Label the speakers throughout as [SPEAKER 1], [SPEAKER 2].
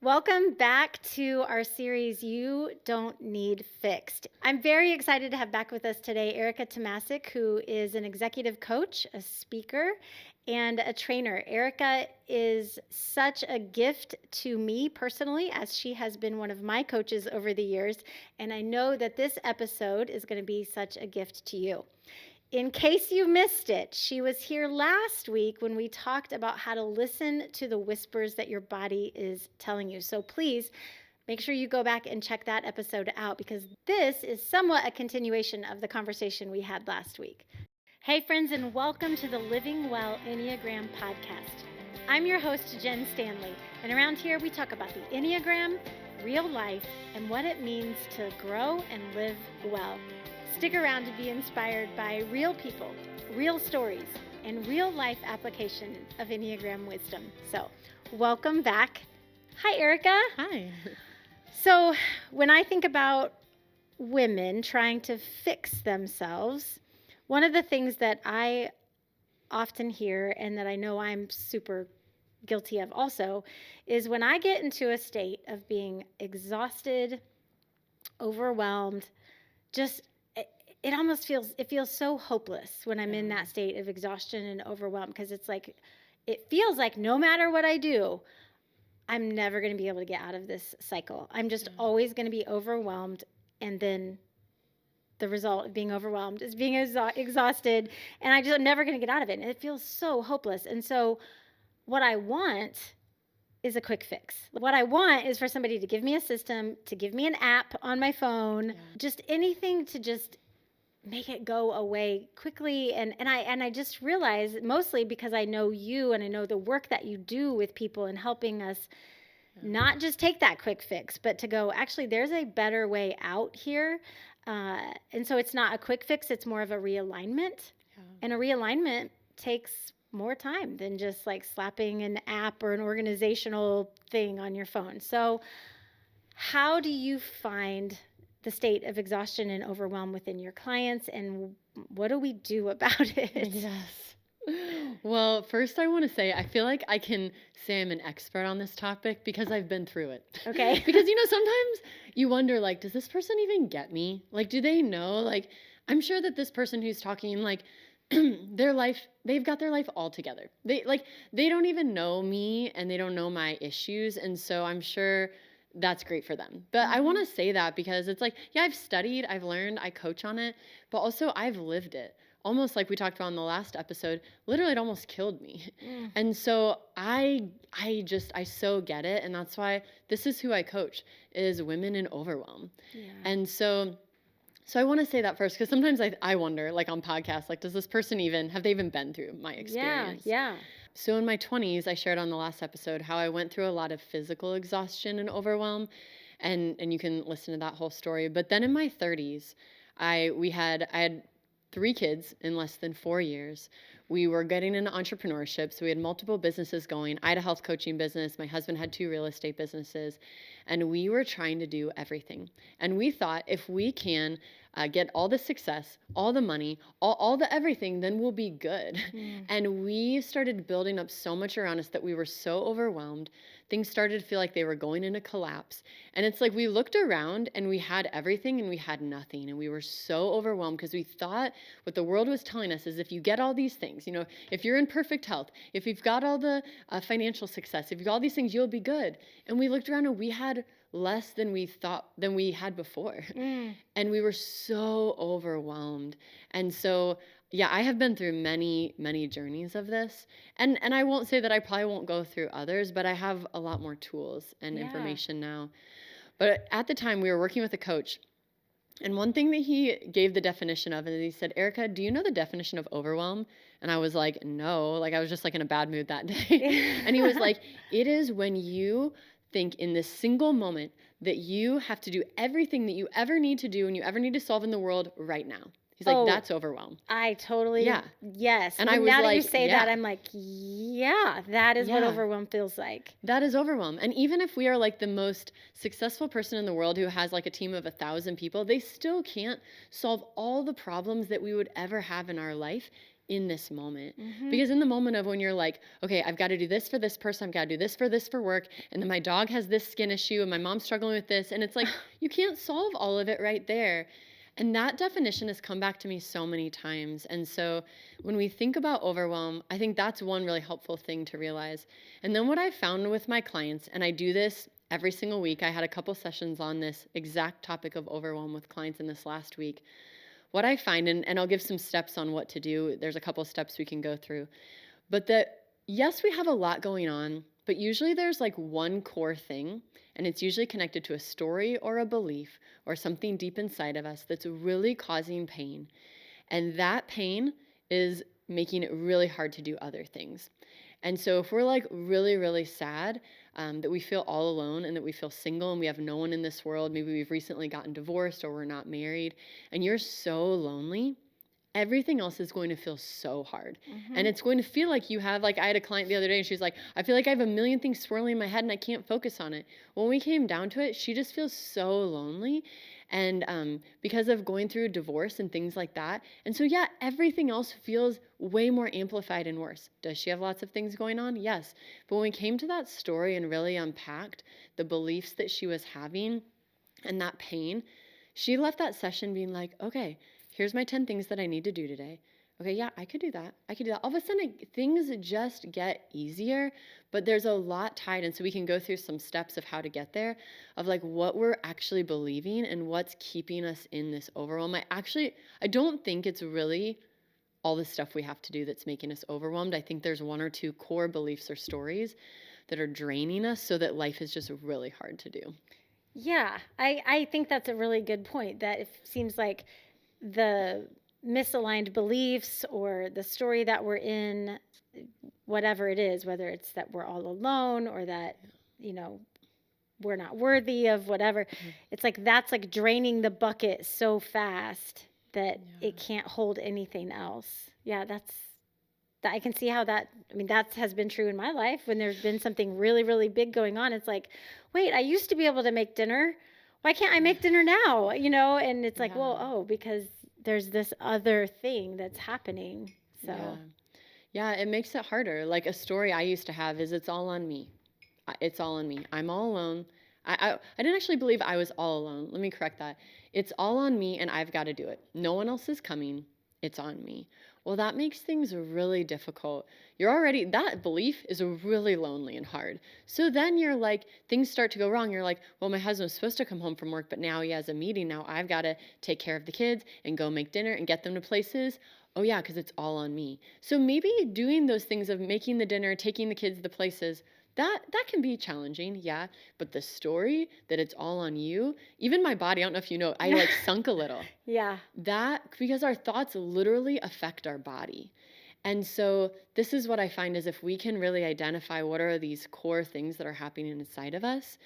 [SPEAKER 1] Welcome back to our series, You Don't Need Fixed. I'm very excited to have back with us today Erica Tomasik, who is an executive coach, a speaker, and a trainer. Erica is such a gift to me personally, as she has been one of my coaches over the years, and I know that this episode is going to be such a gift to you. In case you missed it, she was here last week when we talked about how to listen to the whispers that your body is telling you. So please make sure you go back and check that episode out because this is somewhat a continuation of the conversation we had last week. Hey, friends, and welcome to the Living Well Enneagram Podcast. I'm your host, Jen Stanley, and around here we talk about the Enneagram, real life, and what it means to grow and live well. Stick around to be inspired by real people, real stories, and real life application of Enneagram wisdom. So, welcome back. Hi, Erica.
[SPEAKER 2] Hi.
[SPEAKER 1] So, when I think about women trying to fix themselves, one of the things that I often hear and that I know I'm super guilty of also is when I get into a state of being exhausted, overwhelmed, just it almost feels so hopeless when I'm in that state of exhaustion and overwhelm because it feels like no matter what I do, I'm never going to be able to get out of this cycle. I'm just always going to be overwhelmed, and then the result of being overwhelmed is being exhausted, and I'm never going to get out of it. And it feels so hopeless. And so what I want is a quick fix. What I want is for somebody to give me a system, to give me an app on my phone, just anything to just make it go away quickly. And I just realized, mostly because I know you and I know the work that you do with people and helping us not just take that quick fix, but to go, actually, there's a better way out here. And so it's not a quick fix, it's more of a realignment. And a realignment takes more time than just like slapping an app or an organizational thing on your phone. So how do you find the state of exhaustion and overwhelm within your clients, and what do we do about it?
[SPEAKER 2] Yes. Well, first I want to say I feel like I can say I'm an expert on this topic because I've been through it.
[SPEAKER 1] Okay.
[SPEAKER 2] Because, sometimes you wonder, like, does this person even get me? Like, do they know? Like, I'm sure that this person who's talking, like, they've got their life all together. They don't even know me and they don't know my issues. And so I'm sure that's great for them. But I want to say that because it's like, yeah, I've studied, I've learned, I coach on it, but also I've lived it. Almost like we talked about in the last episode, literally it almost killed me. And so I so get it. And that's why this is who I coach, is women in overwhelm. Yeah. And so I want to say that first, because sometimes I wonder, like on podcasts, like, does this person have they even been through my experience?
[SPEAKER 1] Yeah.
[SPEAKER 2] So in my 20s, I shared on the last episode how I went through a lot of physical exhaustion and overwhelm, and you can listen to that whole story. But then in my 30s, I had 3 kids in less than 4 years. We were getting into entrepreneurship, so we had multiple businesses going. I had a health coaching business. My husband had 2 real estate businesses, and we were trying to do everything. And we thought if we can get all the success, all the money, all the everything, then we'll be good. And we started building up so much around us that we were so overwhelmed. Things started to feel like they were going into collapse. And it's like we looked around and we had everything and we had nothing. And we were so overwhelmed because we thought what the world was telling us is if you get all these things, if you're in perfect health, if you've got all the financial success, if you've got all these things, you'll be good. And we looked around and we had less than we had before. And we were so overwhelmed. And so, yeah, I have been through many, many journeys of this. And I won't say that I probably won't go through others, but I have a lot more tools and information now. But at the time we were working with a coach, and one thing that he gave the definition of, and he said, Erica, do you know the definition of overwhelm? And I was like, no, like I was just like in a bad mood that day. And he was like, it is when you think in this single moment that you have to do everything that you ever need to do and you ever need to solve in the world right now. He's like, that's overwhelm.
[SPEAKER 1] I totally, yes.
[SPEAKER 2] And I was
[SPEAKER 1] now
[SPEAKER 2] like,
[SPEAKER 1] that you say that, I'm like, that is what overwhelm feels like.
[SPEAKER 2] That is overwhelm. And even if we are like the most successful person in the world who has like a team of 1,000 people, they still can't solve all the problems that we would ever have in our life in this moment.
[SPEAKER 1] Mm-hmm.
[SPEAKER 2] Because in the moment of when you're like, okay, I've got to do this for this person, I've got to do this for work, and then my dog has this skin issue and my mom's struggling with this, and it's like, you can't solve all of it right there. And that definition has come back to me so many times. And so when we think about overwhelm, I think that's one really helpful thing to realize. And then what I found with my clients, and I do this every single week, I had a couple sessions on this exact topic of overwhelm with clients in this last week. What I find, and I'll give some steps on what to do, there's a couple steps we can go through, but that yes, we have a lot going on, but usually there's like one core thing, and it's usually connected to a story or a belief or something deep inside of us that's really causing pain. And that pain is making it really hard to do other things. And so if we're like really, really sad, that we feel all alone and that we feel single and we have no one in this world, maybe we've recently gotten divorced or we're not married, and you're so lonely, everything else is going to feel so hard.
[SPEAKER 1] Mm-hmm.
[SPEAKER 2] And it's going to feel like you have, like I had a client the other day and she's like, I feel like I have a million things swirling in my head and I can't focus on it. When we came down to it, she just feels so lonely. And because of going through divorce and things like that. And so, yeah, everything else feels way more amplified and worse. Does she have lots of things going on? Yes. But when we came to that story and really unpacked the beliefs that she was having and that pain, she left that session being like, okay, here's my 10 things that I need to do today. Okay, yeah, I could do that. All of a sudden, things just get easier, but there's a lot tied. And so we can go through some steps of how to get there, of like what we're actually believing and what's keeping us in this overwhelm. I don't think it's really all the stuff we have to do that's making us overwhelmed. I think there's one or two core beliefs or stories that are draining us so that life is just really hard to do.
[SPEAKER 1] Yeah, I think that's a really good point, that it seems like the misaligned beliefs or the story that we're in, whatever it is, whether it's that we're all alone or that, we're not worthy of whatever, it's like that's like draining the bucket so fast that it can't hold anything else. Yeah, I can see how that has been true in my life when there's been something really, really big going on. It's like, wait, I used to be able to make dinner. Why can't I make dinner now? And it's like, well, because there's this other thing that's happening. So
[SPEAKER 2] yeah, it makes it harder. Like a story I used to have is it's all on me. It's all on me. I'm all alone. I didn't actually believe I was all alone. Let me correct that. It's all on me and I've got to do it. No one else is coming. It's on me. Well, that makes things really difficult. That belief is really lonely and hard. So then you're like, things start to go wrong. You're like, well, my husband's supposed to come home from work, but now he has a meeting. Now I've got to take care of the kids and go make dinner and get them to places. Oh yeah, because it's all on me. So maybe doing those things of making the dinner, taking the kids to the places, that can be challenging, yeah. But the story that it's all on you, even my body, I don't know if you know, I like sunk a little.
[SPEAKER 1] Yeah.
[SPEAKER 2] Because our thoughts literally affect our body. And so this is what I find is if we can really identify what are these core things that are happening inside of us,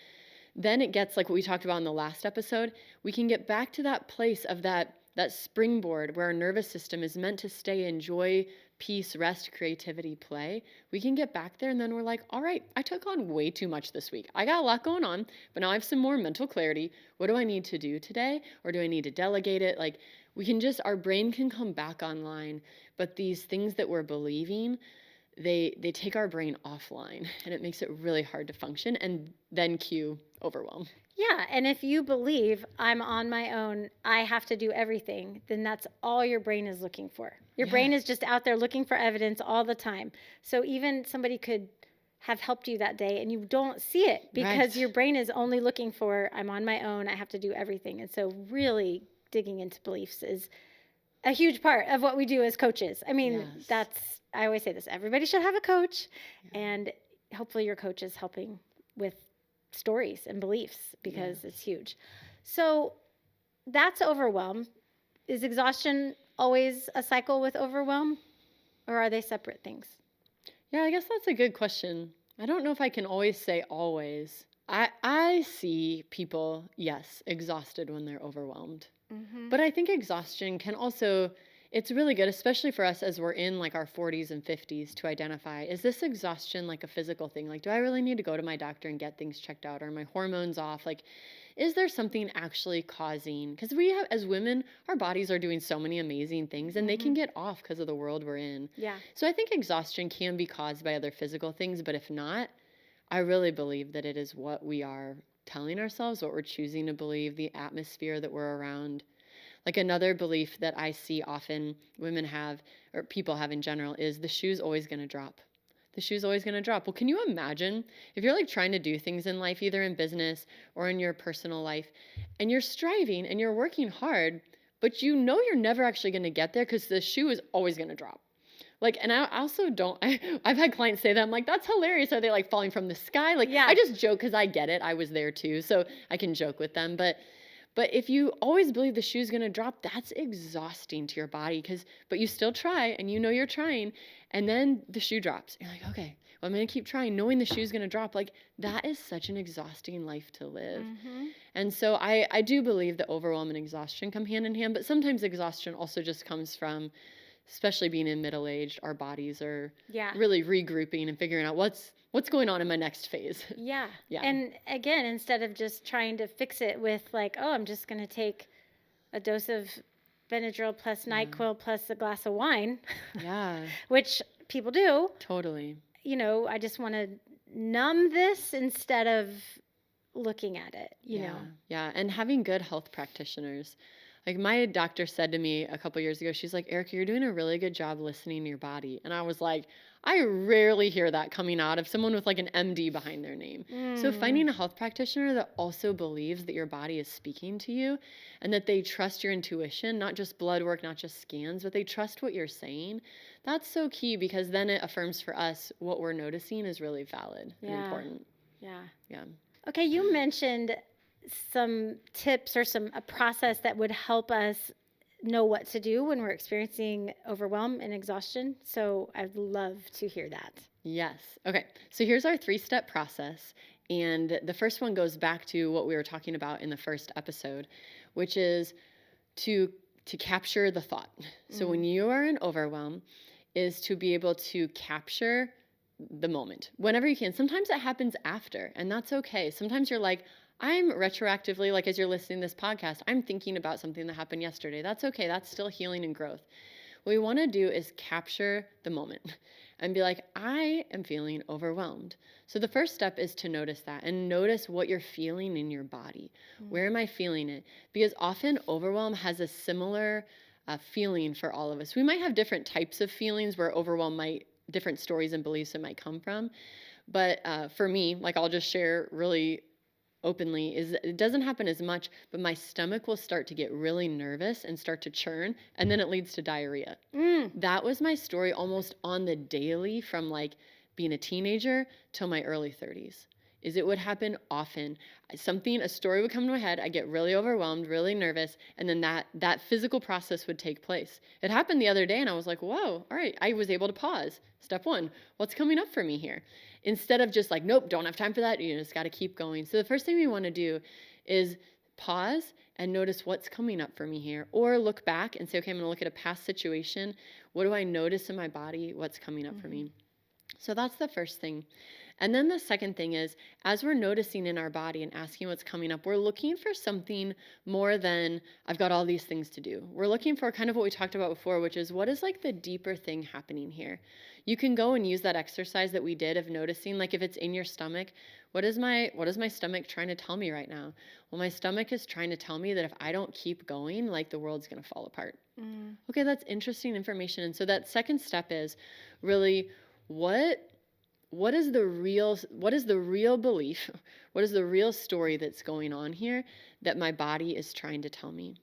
[SPEAKER 2] then it gets like what we talked about in the last episode, we can get back to that place of that springboard where our nervous system is meant to stay in joy, peace, rest, creativity, play. We can get back there and then we're like, all right, I took on way too much this week. I got a lot going on, but now I have some more mental clarity. What do I need to do today? Or do I need to delegate it? Like our brain can come back online, but these things that we're believing, they take our brain offline and it makes it really hard to function and then cue overwhelm.
[SPEAKER 1] Yeah, and if you believe I'm on my own, I have to do everything, then that's all your brain is looking for. Your brain is just out there looking for evidence all the time. So even somebody could have helped you that day and you don't see it because your brain is only looking for, I'm on my own, I have to do everything. And so really digging into beliefs is a huge part of what we do as coaches. I mean, I always say this, everybody should have a coach, and hopefully your coach is helping with stories and beliefs because it's huge. So that's overwhelm. Is exhaustion always a cycle with overwhelm, or are they separate things?
[SPEAKER 2] Yeah, I guess that's a good question. I don't know if I can always say always. I see people, yes, exhausted when they're overwhelmed. Mm-hmm. But I think exhaustion can also, it's really good, especially for us as we're in like our 40s and 50s, to identify, is this exhaustion like a physical thing? Like, do I really need to go to my doctor and get things checked out? Are my hormones off? Like, is there something actually causing? Because we have, as women, our bodies are doing so many amazing things, and they can get off because of the world we're in.
[SPEAKER 1] Yeah.
[SPEAKER 2] So I think exhaustion can be caused by other physical things, but if not, I really believe that it is what we are telling ourselves, what we're choosing to believe, the atmosphere that we're around. Like, another belief that I see often women have, or people have in general, is the shoe's always going to drop. The shoe's always going to drop. Well, can you imagine if you're like trying to do things in life, either in business or in your personal life, and you're striving and you're working hard, but you know you're never actually going to get there because the shoe is always going to drop. Like, and I also I've had clients say that. I'm like, that's hilarious. Are they like falling from the sky? Like,
[SPEAKER 1] Yeah.
[SPEAKER 2] I just joke because I get it. I was there too. So I can joke with them. But if you always believe the shoe's going to drop, that's exhausting to your body, but you still try, and you know you're trying, and then the shoe drops. You're like, okay, well, I'm going to keep trying, knowing the shoe's going to drop. Like, that is such an exhausting life to live. And so I do believe that overwhelm and exhaustion come hand in hand, but sometimes exhaustion also just comes from, especially being in middle-aged, our bodies are really regrouping and figuring out what's going on in my next phase.
[SPEAKER 1] Yeah.
[SPEAKER 2] Yeah.
[SPEAKER 1] And again, instead of just trying to fix it with like, oh, I'm just going to take a dose of Benadryl plus NyQuil plus a glass of wine.
[SPEAKER 2] Yeah.
[SPEAKER 1] Which people do.
[SPEAKER 2] Totally.
[SPEAKER 1] You know, I just want to numb this instead of looking at it, you know.
[SPEAKER 2] Yeah. And having good health practitioners. Like, my doctor said to me a couple years ago, she's like, Erica, you're doing a really good job listening to your body. And I was like, I rarely hear that coming out of someone with like an MD behind their name. So finding a health practitioner that also believes that your body is speaking to you and that they trust your intuition, not just blood work, not just scans, but they trust what you're saying. That's so key, because then it affirms for us what we're noticing is really valid and important. Yeah.
[SPEAKER 1] Okay, you mentioned some tips or a process that would help us know what to do when we're experiencing overwhelm and exhaustion. So I'd love to hear that.
[SPEAKER 2] Yes. Okay. So here's our 3-step process. And the first one goes back to what we were talking about in the first episode, which is to capture the thought. So when you are in overwhelm, is to be able to capture the moment whenever you can. Sometimes it happens after, and that's okay. Sometimes you're like, I'm retroactively, like as you're listening to this podcast, I'm thinking about something that happened yesterday. That's okay. That's still healing and growth. What we want to do is capture the moment and be like, I am feeling overwhelmed. So the first step is to notice that, and notice what you're feeling in your body. Where am I feeling it? Because often overwhelm has a similar feeling for all of us. We might have different types of feelings where overwhelm different stories and beliefs it might come from. But for me, like, I'll just share really openly, is it doesn't happen as much, but my stomach will start to get really nervous and start to churn, and then it leads to diarrhea. That was my story almost on the daily from like being a teenager till my early 30s. Is it would happen often. A story would come to my head, I get really overwhelmed, really nervous, and then that physical process would take place. It happened the other day, and I was like, whoa, all right, I was able to pause. Step 1, what's coming up for me here? Instead of just like, nope, don't have time for that, you just got to keep going. So the first thing we want to do is pause and notice what's coming up for me here, or look back and say, okay, I'm going to look at a past situation. What do I notice in my body? What's coming up for me? So that's the first thing. And then the second thing is, as we're noticing in our body and asking what's coming up, we're looking for something more than I've got all these things to do. We're looking for kind of what we talked about before, which is what is like the deeper thing happening here. You can go and use that exercise that we did of noticing, like if it's in your stomach, what is my stomach trying to tell me right now? Well, my stomach is trying to tell me that if I don't keep going, like the world's going to fall apart. Okay, that's interesting information. And so that second step is really what is the real belief? What is the real story that's going on here that my body is trying to tell me?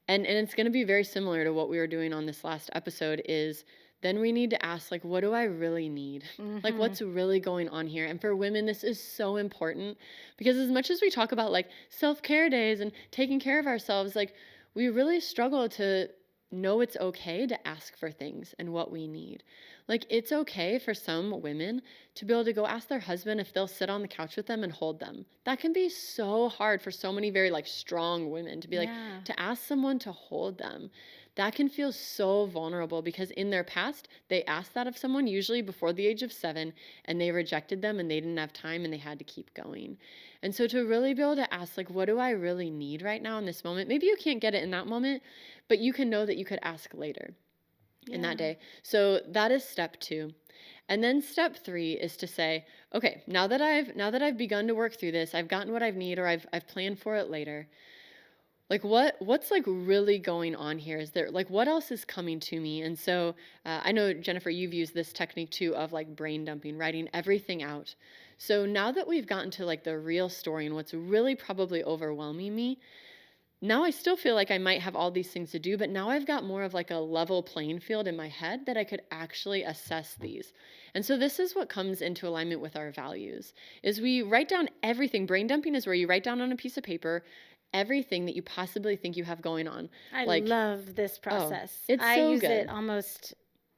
[SPEAKER 2] And it's going to be very similar to what we were doing on this last episode, is then we need to ask, like, what do I really need? Like, what's really going on here? And for women, this is so important, because as much as we talk about like self-care days and taking care of ourselves, like, we really struggle to know it's okay to ask for things and what we need. Like, it's okay for some women to be able to go ask their husband if they'll sit on the couch with them and hold them. That can be so hard for so many very like strong women to be like, to ask someone to hold them. that can feel so vulnerable because in their past, they asked that of someone, usually before the age of 7, and they rejected them and they didn't have time and they had to keep going. And so to really be able to ask, like, what do I really need right now in this moment? Maybe you can't get it in that moment, but you can know that you could ask later in that day. So that is step 2. And then step 3 is to say, okay, now that I've begun to work through this, I've gotten what I need, or I've planned for it later. Like what's like really going on here? Is there like what else is coming to me? And so I know, Jennifer, you've used this technique too of like brain dumping, writing everything out. So now that we've gotten to like the real story and what's really probably overwhelming me, now I still feel like I might have all these things to do, but now I've got more of like a level playing field in my head that I could actually assess these. And so this is what comes into alignment with our values, is we write down everything. Brain dumping is where you write down on a piece of paper everything that you possibly think you have going on.
[SPEAKER 1] I love this process.
[SPEAKER 2] It's
[SPEAKER 1] I
[SPEAKER 2] so
[SPEAKER 1] use
[SPEAKER 2] good.
[SPEAKER 1] it almost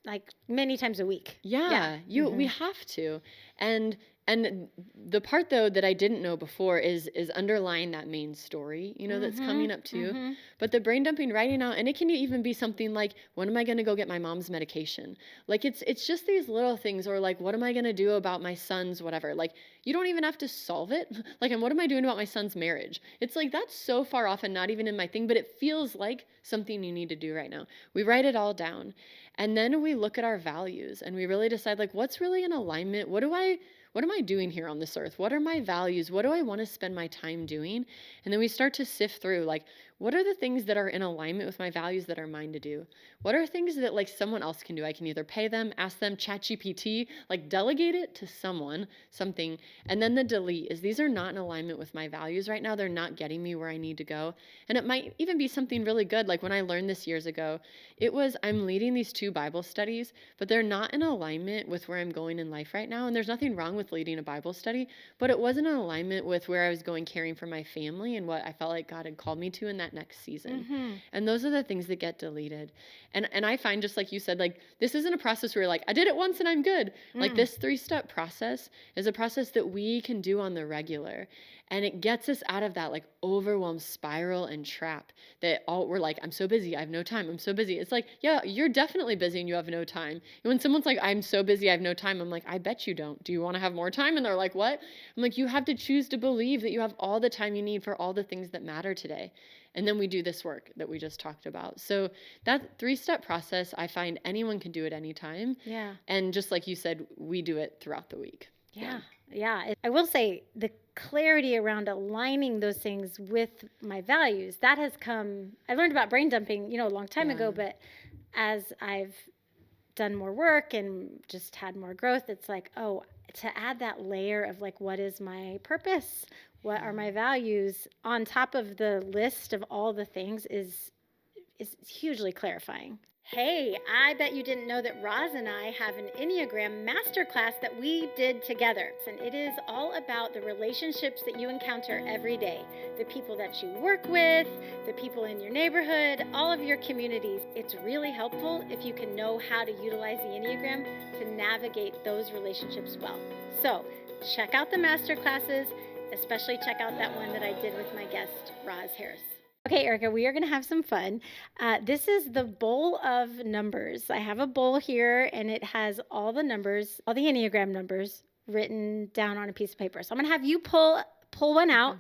[SPEAKER 1] like many times a week.
[SPEAKER 2] Yeah. We have to. And the part though that I didn't know before is underlying that main story, that's coming up too. But the brain dumping, writing out, and it can even be something like, when am I going to go get my mom's medication? Like it's just these little things, or like, what am I going to do about my son's whatever? Like you don't even have to solve it. Like, and what am I doing about my son's marriage? It's like, that's so far off and not even in my thing, but it feels like something you need to do right now. We write it all down. And then we look at our values and we really decide, like, what's really in alignment? What am I doing here on this earth? What are my values? What do I want to spend my time doing? And then we start to sift through, like, what are the things that are in alignment with my values that are mine to do? What are things that like someone else can do? I can either pay them, ask them, ChatGPT, like delegate it to someone, something. And then the delete is, these are not in alignment with my values right now. They're not getting me where I need to go. And it might even be something really good. Like when I learned this years ago, it was, I'm leading these 2 Bible studies, but they're not in alignment with where I'm going in life right now. And there's nothing wrong with leading a Bible study, but it wasn't in alignment with where I was going caring for my family and what I felt like God had called me to in that next season. And those are the things that get deleted. And I find, just like you said, like, this isn't a process where you're like, I did it once and I'm good. Like this 3-step process is a process that we can do on the regular. And it gets us out of that like overwhelm spiral and trap that we're like, I'm so busy, I have no time, I'm so busy. It's like, yeah, you're definitely busy and you have no time. And when someone's like, I'm so busy, I have no time, I'm like, I bet you don't. Do you want to have more time? And they're like, what? I'm like, you have to choose to believe that you have all the time you need for all the things that matter today. And then we do this work that we just talked about. So that 3-step process, I find anyone can do it anytime.
[SPEAKER 1] Yeah.
[SPEAKER 2] And just like you said, we do it throughout the week.
[SPEAKER 1] Yeah. I will say the clarity around aligning those things with my values, that has come, I learned about brain dumping, a long time ago, but as I've done more work and just had more growth, it's like, oh, to add that layer of like, what is my purpose? What are my values on top of the list of all the things is hugely clarifying. Hey, I bet you didn't know that Roz and I have an Enneagram masterclass that we did together. And it is all about the relationships that you encounter every day. The people that you work with, the people in your neighborhood, all of your communities. It's really helpful if you can know how to utilize the Enneagram to navigate those relationships well. So check out the masterclasses, especially check out that one that I did with my guest, Roz Harris. Okay, Erica, we are going to have some fun. This is the bowl of numbers. I have a bowl here, and it has all the numbers, all the Enneagram numbers written down on a piece of paper. So I'm going to have you pull one out.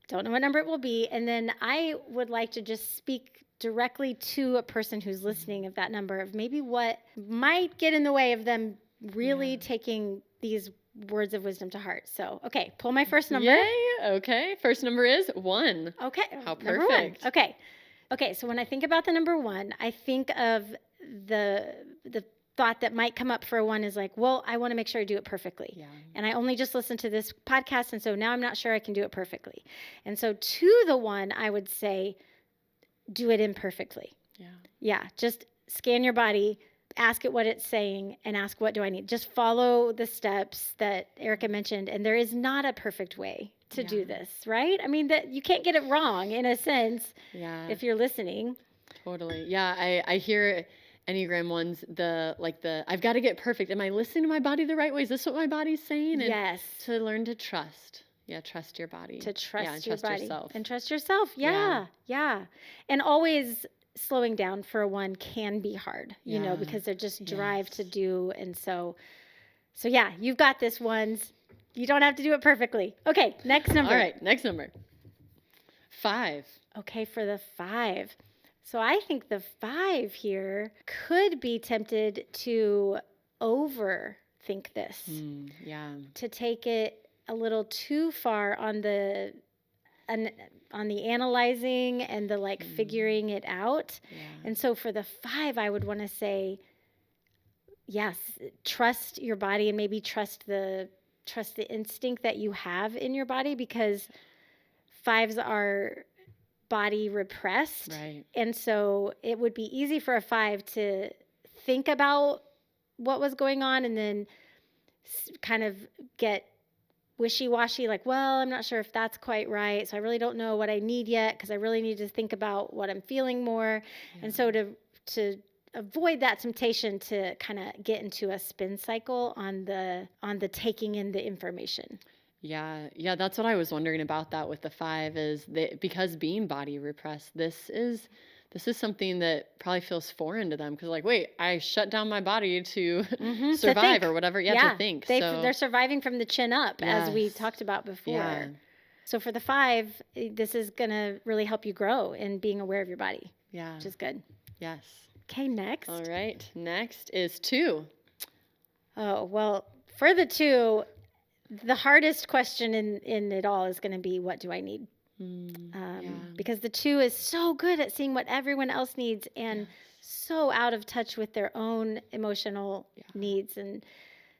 [SPEAKER 1] Don't know what number it will be. And then I would like to just speak directly to a person who's listening of that number, of maybe what might get in the way of them really taking these words of wisdom to heart. So, okay, pull my first number.
[SPEAKER 2] Yay! Okay, first number is 1.
[SPEAKER 1] Okay.
[SPEAKER 2] How
[SPEAKER 1] perfect.
[SPEAKER 2] 1.
[SPEAKER 1] Okay, so when I think about the number 1, I think of the thought that might come up for a 1 is like, well, I want to make sure I do it perfectly. Yeah. And I only just listened to this podcast, and so now I'm not sure I can do it perfectly. And so to the 1, I would say, do it imperfectly. Yeah, just scan your body, ask it what it's saying, and ask, what do I need? Just follow the steps that Erica mentioned, and there is not a perfect way to do this, right? I mean, that you can't get it wrong in a sense if you're listening.
[SPEAKER 2] Totally. Yeah, I hear Enneagram 1s, I've got to get perfect. Am I listening to my body the right way? Is this what my body's saying? And
[SPEAKER 1] yes.
[SPEAKER 2] To learn to trust. Yeah, trust your body.
[SPEAKER 1] To trust
[SPEAKER 2] and
[SPEAKER 1] your
[SPEAKER 2] trust
[SPEAKER 1] body.
[SPEAKER 2] yourself.
[SPEAKER 1] And trust yourself. Yeah. And always slowing down for a 1 can be hard, you know,
[SPEAKER 2] Yeah.
[SPEAKER 1] because they're just drive to
[SPEAKER 2] Yes.
[SPEAKER 1] do. And so yeah, you've got this, ones. You don't have to do it perfectly. Okay, next number.
[SPEAKER 2] All right, next number. 5.
[SPEAKER 1] Okay, for the 5. So I think the 5 here could be tempted to overthink this,
[SPEAKER 2] Yeah.
[SPEAKER 1] to take it a little too far on the analyzing and the like figuring it out.
[SPEAKER 2] Yeah.
[SPEAKER 1] And so for the 5, I would want to say, yes, trust your body and maybe trust the instinct that you have in your body, because 5s are body repressed.
[SPEAKER 2] Right.
[SPEAKER 1] And so it would be easy for a 5 to think about what was going on and then kind of get wishy-washy, like, well, I'm not sure if that's quite right, so I really don't know what I need yet, because I really need to think about what I'm feeling more.
[SPEAKER 2] Yeah.
[SPEAKER 1] And so to avoid that temptation to kind of get into a spin cycle on the taking in the information.
[SPEAKER 2] Yeah, that's what I was wondering about that with the 5 is that because being body repressed, this is something that probably feels foreign to them, because like, wait, I shut down my body to survive or whatever. Yeah, to think.
[SPEAKER 1] They're surviving from the chin up, as we
[SPEAKER 2] Yes.
[SPEAKER 1] talked about before.
[SPEAKER 2] Yeah.
[SPEAKER 1] So for the 5, this is going to really help you grow in being aware of your body,
[SPEAKER 2] Yeah.
[SPEAKER 1] which is good.
[SPEAKER 2] Yes.
[SPEAKER 1] Okay, next.
[SPEAKER 2] All right. Next is 2.
[SPEAKER 1] Oh, well, for the 2, the hardest question in it all is going to be, what do I need? Because the 2 is so good at seeing what everyone else needs and so out of touch with their own emotional needs. And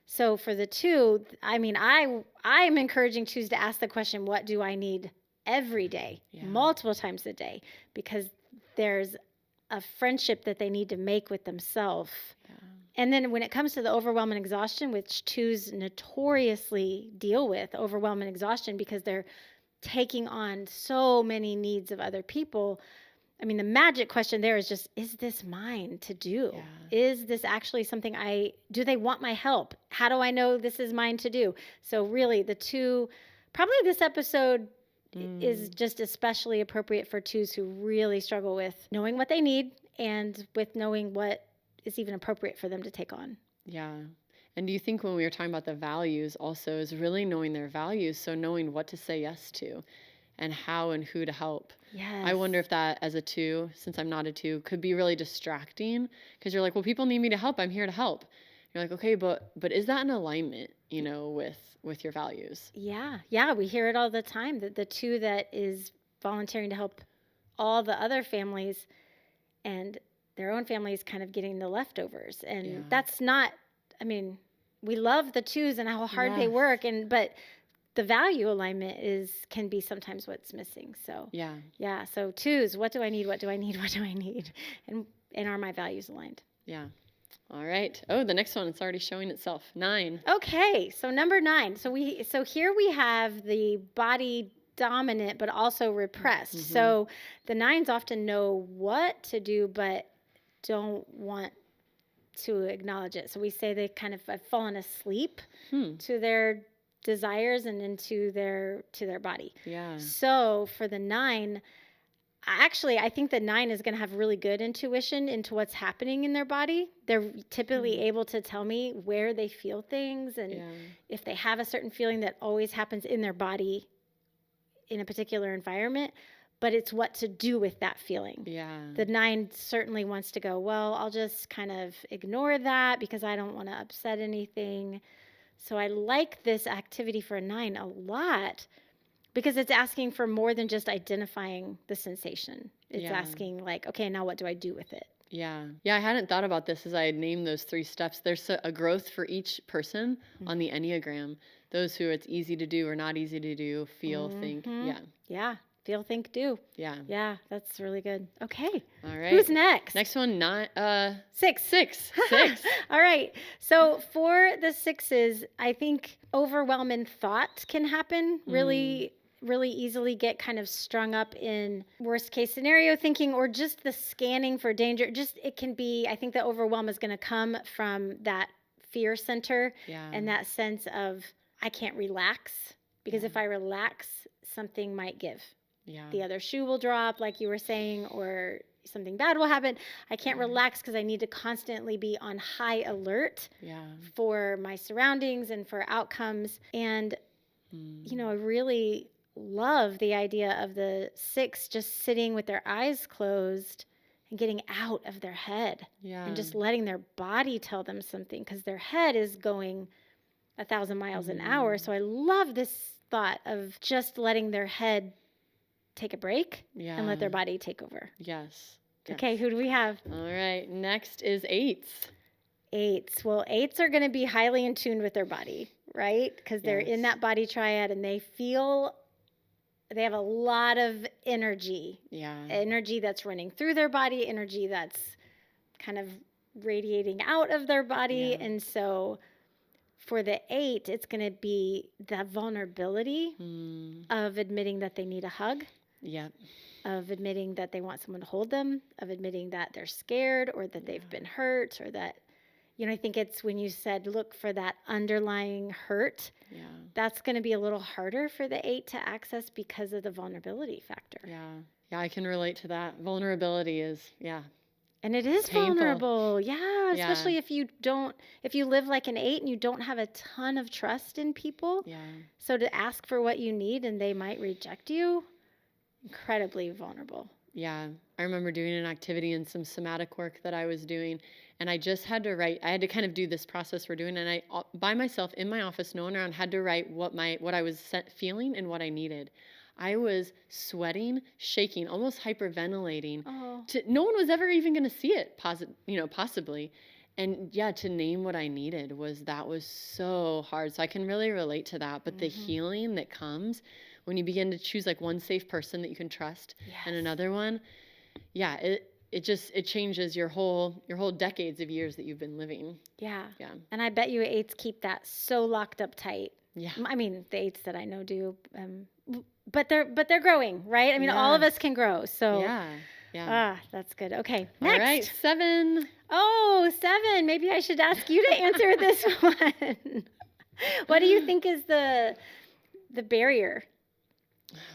[SPEAKER 1] so for the 2, I mean, I'm encouraging 2s to ask the question, what do I need every day, multiple times a day, because there's a friendship that they need to make with themselves. And then when it comes to the overwhelm and exhaustion, which 2s notoriously deal with, overwhelm and exhaustion, because they're taking on so many needs of other people. I mean, the magic question there is just, is this mine to do?
[SPEAKER 2] Yeah.
[SPEAKER 1] Is this actually something do they want my help? How do I know this is mine to do? So really the 2, probably this episode is just especially appropriate for 2s who really struggle with knowing what they need and with knowing what is even appropriate for them to take on.
[SPEAKER 2] Yeah. And do you think when we were talking about the values also is really knowing their values, so knowing what to say yes to and how and who to help?
[SPEAKER 1] Yes.
[SPEAKER 2] I wonder if that as a 2, since I'm not a 2, could be really distracting, because you're like, well, people need me to help. I'm here to help. You're like, okay, but is that in alignment, you know, with your values?
[SPEAKER 1] Yeah. Yeah. We hear it all the time, that the 2 that is volunteering to help all the other families and their own families kind of getting the leftovers. And that's not, I mean, we love the 2s and how hard they work, but the value alignment can be sometimes what's missing. So yeah. So 2s, what do I need? What do I need? What do I need? And are my values aligned?
[SPEAKER 2] Yeah. All right. Oh, the next one, it's already showing itself. 9.
[SPEAKER 1] Okay. So number 9. So here we have the body dominant, but also repressed.
[SPEAKER 2] Mm-hmm.
[SPEAKER 1] So the 9s often know what to do, but don't want to acknowledge it. So we say they kind of have fallen asleep to their desires and into their body.
[SPEAKER 2] Yeah.
[SPEAKER 1] So for the 9, actually, I think the 9 is going to have really good intuition into what's happening in their body. They're typically able to tell me where they feel things, and if they have a certain feeling that always happens in their body in a particular environment, but it's what to do with that feeling.
[SPEAKER 2] Yeah.
[SPEAKER 1] The 9 certainly wants to go, well, I'll just kind of ignore that because I don't want to upset anything. So I like this activity for a 9 a lot, because it's asking for more than just identifying the sensation. It's asking like, okay, now what do I do with it?
[SPEAKER 2] Yeah. Yeah, I hadn't thought about this as I had named those 3 steps. There's a growth for each person on the Enneagram. Those who it's easy to do or not easy to do, feel, think. Yeah.
[SPEAKER 1] Yeah. Feel, think, do.
[SPEAKER 2] Yeah.
[SPEAKER 1] Yeah, that's really good. Okay.
[SPEAKER 2] All right.
[SPEAKER 1] Who's next?
[SPEAKER 2] Next one,
[SPEAKER 1] 6.
[SPEAKER 2] 6.
[SPEAKER 1] All right. So for the 6s, I think overwhelm and thought can happen really easily, get kind of strung up in worst case scenario thinking, or just the scanning for danger. Just, it can be, I think the overwhelm is going to come from that fear center and that sense of, I can't relax, because if I relax, something might give.
[SPEAKER 2] Yeah.
[SPEAKER 1] The other shoe will drop, like you were saying, or something bad will happen. I can't relax because I need to constantly be on high alert for my surroundings and for outcomes. And, I really love the idea of the 6 just sitting with their eyes closed and getting out of their head and just letting their body tell them something, because their head is going 1,000 miles an hour. So I love this thought of just letting their head take a break and let their body take over.
[SPEAKER 2] Yes.
[SPEAKER 1] Okay, who do we have?
[SPEAKER 2] All right, next is 8s.
[SPEAKER 1] 8s. Well, 8s are going to be highly in tune with their body, right? Because they're in that body triad and they have a lot of energy. Yeah. Energy that's running through their body, energy that's kind of radiating out of their body. Yeah. And so for the 8, it's going to be the vulnerability of admitting that they need a hug. Yep. Of admitting that they want someone to hold them, of admitting that they're scared or that they've been hurt, or that, I think it's when you said look for that underlying hurt. Yeah. That's going to be a little harder for the 8 to access because of the vulnerability factor. Yeah.
[SPEAKER 2] Yeah, I can relate to that. Vulnerability is,
[SPEAKER 1] and it is painful. Vulnerable. Yeah, especially if you live like an 8 and you don't have a ton of trust in people. Yeah. So to ask for what you need and they might reject you, incredibly vulnerable.
[SPEAKER 2] Yeah. I remember doing an activity in some somatic work that I was doing, and I just had to write. I had to kind of do this process we're doing, and I, by myself in my office, no one around, had to write what I was feeling and what I needed. I was sweating, shaking, almost hyperventilating. Oh. No one was ever even going to see it, possibly. And to name what I needed was so hard. So I can really relate to that. But the healing that comes when you begin to choose like one safe person that you can trust and another one, it changes your whole decades of years that you've been living. Yeah. Yeah.
[SPEAKER 1] And I bet you 8s keep that so locked up tight. Yeah. I mean, the 8s that I know do, but they're growing, right? I mean, all of us can grow. So yeah. That's good. Okay. Next.
[SPEAKER 2] All right. 7.
[SPEAKER 1] Oh, 7. Maybe I should ask you to answer this one. What do you think is the barrier?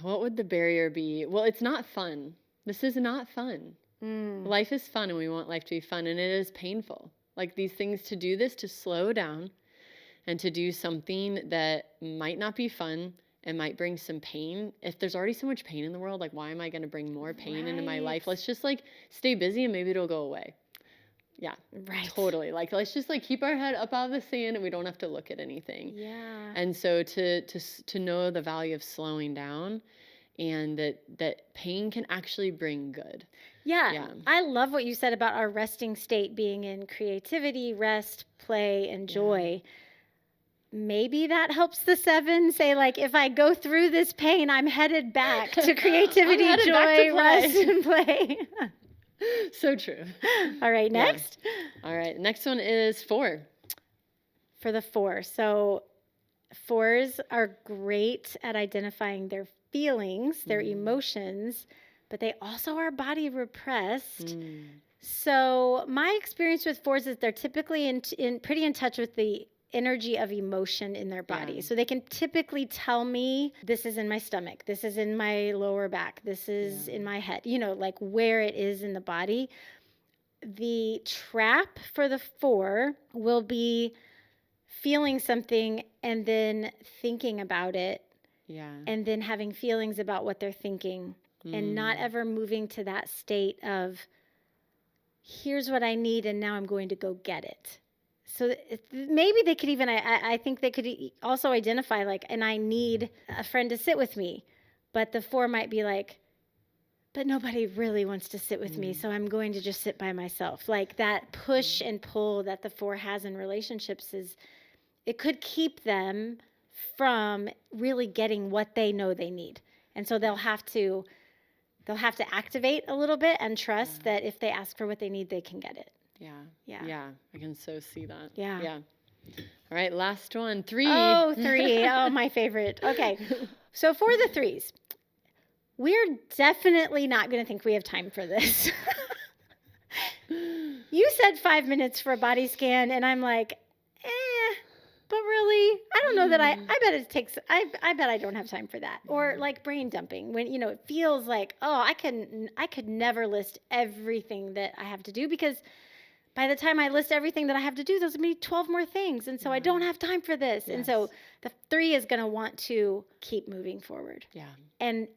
[SPEAKER 2] What would the barrier be? Well, it's not fun. This is not fun. Life is fun, and we want life to be fun, and it is painful. Like these things, to do this, to slow down and to do something that might not be fun and might bring some pain. If there's already so much pain in the world, like why am I going to bring more pain into my life? Let's just like stay busy and maybe it'll go away. Yeah, right. Totally. Like, let's just like keep our head up out of the sand and we don't have to look at anything. Yeah. And so to know the value of slowing down, and that pain can actually bring good.
[SPEAKER 1] Yeah. I love what you said about our resting state being in creativity, rest, play, and joy. Maybe that helps the 7 say, like, if I go through this pain, I'm headed back to creativity, joy, rest, and play.
[SPEAKER 2] So true.
[SPEAKER 1] All right, next.
[SPEAKER 2] Yeah. All right, next one is 4.
[SPEAKER 1] For the 4. So 4s are great at identifying their feelings, their emotions, but they also are body repressed. So my experience with 4s is they're typically pretty in touch with the energy of emotion in their body. Yeah. So they can typically tell me, this is in my stomach, this is in my lower back, this is in my head, like where it is in the body. The trap for the 4 will be feeling something and then thinking about it. Yeah. And then having feelings about what they're thinking and not ever moving to that state of, here's what I need and now I'm going to go get it. So maybe they could even, I think they could also identify like, and I need a friend to sit with me. But the 4 might be like, but nobody really wants to sit with me, so I'm going to just sit by myself. Like that push and pull that the 4 has in relationships it could keep them from really getting what they know they need. And so they'll have to activate a little bit and trust that if they ask for what they need, they can get it.
[SPEAKER 2] Yeah. I can so see that. Yeah. All right, last one, 3.
[SPEAKER 1] Oh, 3. Oh, my favorite. Okay. So for the 3s, we're definitely not going to think we have time for this. You said 5 minutes for a body scan, and I'm like, but really, I don't know that I bet it takes, I bet I don't have time for that. Or like brain dumping when, it feels like, oh, I could never list everything that I have to do, because by the time I list everything that I have to do, there's going to be 12 more things. And so I don't have time for this.
[SPEAKER 2] Yes.
[SPEAKER 1] And so the 3 is going to want to keep moving forward.
[SPEAKER 2] Yeah.
[SPEAKER 1] And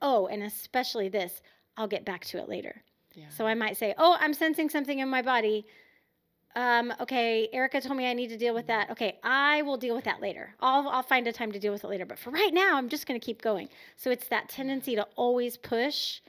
[SPEAKER 1] especially this, I'll get back to it later.
[SPEAKER 2] Yeah.
[SPEAKER 1] So I might say, oh, I'm sensing something in my body. Okay, Erica told me I need to deal with that. Okay, I will deal with that later. I'll find a time to deal with it later. But for right now, I'm just going to keep going. So it's that tendency to always push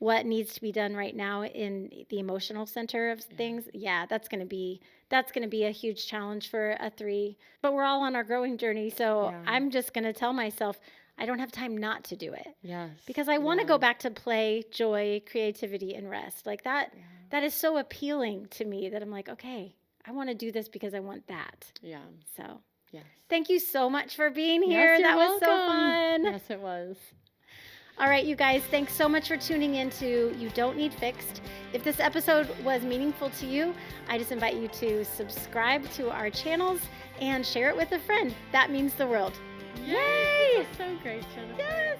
[SPEAKER 1] what needs to be done right now in the emotional center of things. Yeah, that's going to be a huge challenge for a 3. But we're all on our growing journey, so I'm just going to tell myself I don't have time not to do it.
[SPEAKER 2] Yes.
[SPEAKER 1] Because I want to go back to play, joy, creativity, and rest. Like that. Yeah. That is so appealing to me that I'm like, okay, I want to do this because I want that. Yeah. So. Yes. Thank you so much for being here.
[SPEAKER 2] Yes,
[SPEAKER 1] that was
[SPEAKER 2] welcome.
[SPEAKER 1] So fun.
[SPEAKER 2] Yes, it was.
[SPEAKER 1] All right, you guys, thanks so much for tuning in to You Don't Need Fixed. If this episode was meaningful to you, I just invite you to subscribe to our channels and share it with a friend. That means the world.
[SPEAKER 2] Yay! That's so great, Jennifer.
[SPEAKER 1] Yes!